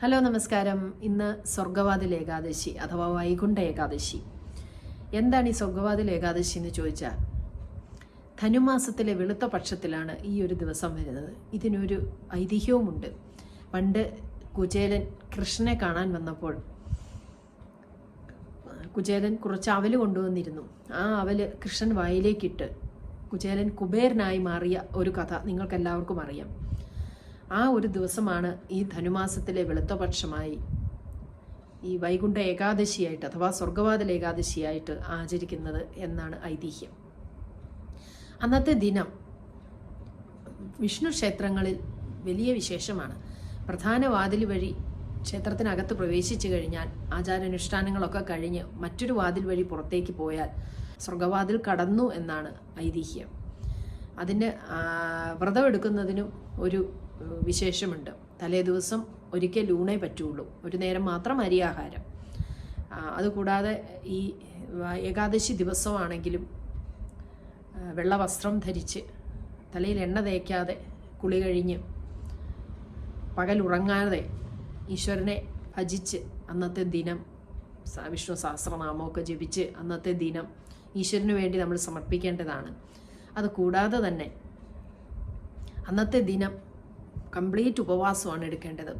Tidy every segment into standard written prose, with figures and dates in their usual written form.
Hello നമസ്കാരം. ഇന്ന് സ്വർഗവാതിൽ ഏകാദശി അഥവാ വൈകുണ്ഠ ഏകാദശി. എന്താണ് ഈ സ്വർഗവാതിൽ ഏകാദശി എന്ന് ചോദിച്ചാൽ, ധനുമാസത്തിലെ വെളുത്ത പക്ഷത്തിലാണ് ഈ ഒരു ദിവസം വരുന്നത്. ഇതിനൊരു ഐതിഹ്യവുമുണ്ട്. പണ്ട് കുചേലൻ കൃഷ്ണനെ കാണാൻ വന്നപ്പോൾ കുചേലൻ കുറച്ച് അവല് കൊണ്ടുവന്നിരുന്നു. ആ അവല് കൃഷ്ണൻ വായിലേക്കിട്ട് കുചേലൻ കുബേരനായി മാറിയ ഒരു കഥ നിങ്ങൾക്കെല്ലാവർക്കും അറിയാം. ആ ഒരു ദിവസമാണ് ഈ ധനുമാസത്തിലെ വെളുത്തപക്ഷമായി ഈ വൈകുണ്ഠ ഏകാദശിയായിട്ട് അഥവാ സ്വർഗവാതിൽ ഏകാദശിയായിട്ട് ആചരിക്കുന്നത് എന്നാണ് ഐതിഹ്യം. അന്നത്തെ ദിനം വിഷ്ണു ക്ഷേത്രങ്ങളിൽ വലിയ വിശേഷമാണ്. പ്രധാന വാതിൽ വഴി ക്ഷേത്രത്തിനകത്ത് പ്രവേശിച്ചു കഴിഞ്ഞാൽ ആചാരാനുഷ്ഠാനങ്ങളൊക്കെ കഴിഞ്ഞ് മറ്റൊരു വാതിൽ വഴി പുറത്തേക്ക് പോയാൽ സ്വർഗവാതിൽ കടന്നു എന്നാണ് ഐതിഹ്യം. അതിന് വ്രതമെടുക്കുന്നതിനും ഒരു വിശേഷമുണ്ട്. തലേ ദിവസം ഒരിക്കൽ ഊണേ പറ്റുള്ളൂ, ഒരു നേരം മാത്രം അരിയാഹാരം. അതുകൂടാതെ ഈ ഏകാദശി ദിവസമാണെങ്കിലും വെള്ള വസ്ത്രം ധരിച്ച് തലയിൽ എണ്ണ തേക്കാതെ കുളി കഴിഞ്ഞ് പകലുറങ്ങാതെ ഈശ്വരനെ ഭജിച്ച് അന്നത്തെ ദിനം വിഷ്ണു സഹസ്രനാമമൊക്കെ ജപിച്ച് അന്നത്തെ ദിനം ഈശ്വരന് വേണ്ടി നമ്മൾ സമർപ്പിക്കേണ്ടതാണ്. അതുകൂടാതെ തന്നെ അന്നത്തെ ദിനം കംപ്ലീറ്റ് ഉപവാസമാണ് എടുക്കേണ്ടത്.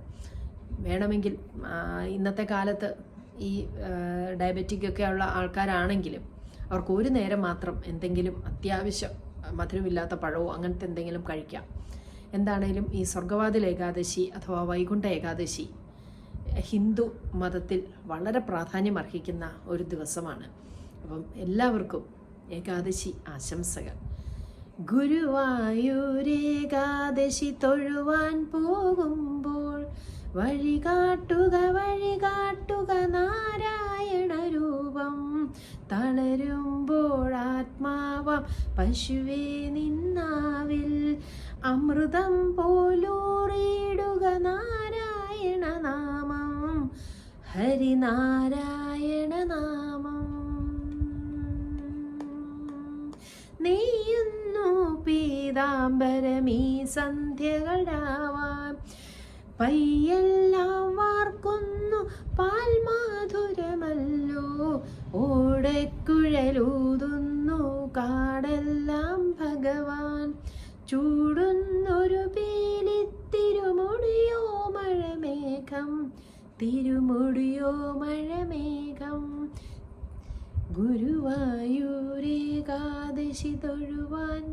വേണമെങ്കിൽ ഇന്നത്തെ കാലത്ത് ഈ ഡയബറ്റിക്കൊക്കെ ഉള്ള ആൾക്കാരാണെങ്കിലും അവർക്ക് ഒരു നേരം മാത്രം എന്തെങ്കിലും അത്യാവശ്യം മധുരമില്ലാത്ത പഴമോ അങ്ങനത്തെ എന്തെങ്കിലും കഴിക്കാം. എന്താണേലും ഈ സ്വർഗവാതിൽ ഏകാദശി അഥവാ വൈകുണ്ഠ ഏകാദശി ഹിന്ദു മതത്തിൽ വളരെ പ്രാധാന്യം അർഹിക്കുന്ന ഒരു ദിവസമാണ്. അപ്പം എല്ലാവർക്കും ഏകാദശി ആശംസകൾ. ഗുരുവായൂരേകാദശി തൊഴുവാൻ പോകുമ്പോൾ വഴികാട്ടുക നാരായണ രൂപം. തളരുമ്പോൾ ആത്മാവാം പശുവേ നിന്നാവിൽ അമൃതം പോലൂറിയിടുക നാരായണ നാമം, ഹരിനാരായണ നാമം. നെയ്യുന്നു പീതാംബരമീ സന്ധ്യകളാവാം, പയ്യെല്ലാം വാർക്കുന്നു പാൽമാധുരമല്ലോ. ഓടക്കുഴലൂതുന്നു കാടെല്ലാം ഭഗവാൻ, ചൂടുന്നൊരു പീലിത്തിരുമുടിയോ മഴമേഘം, തിരുമുടിയോ മഴമേഘം. ഗുരുവായൂരേകാദശി തൊഴുവാൻ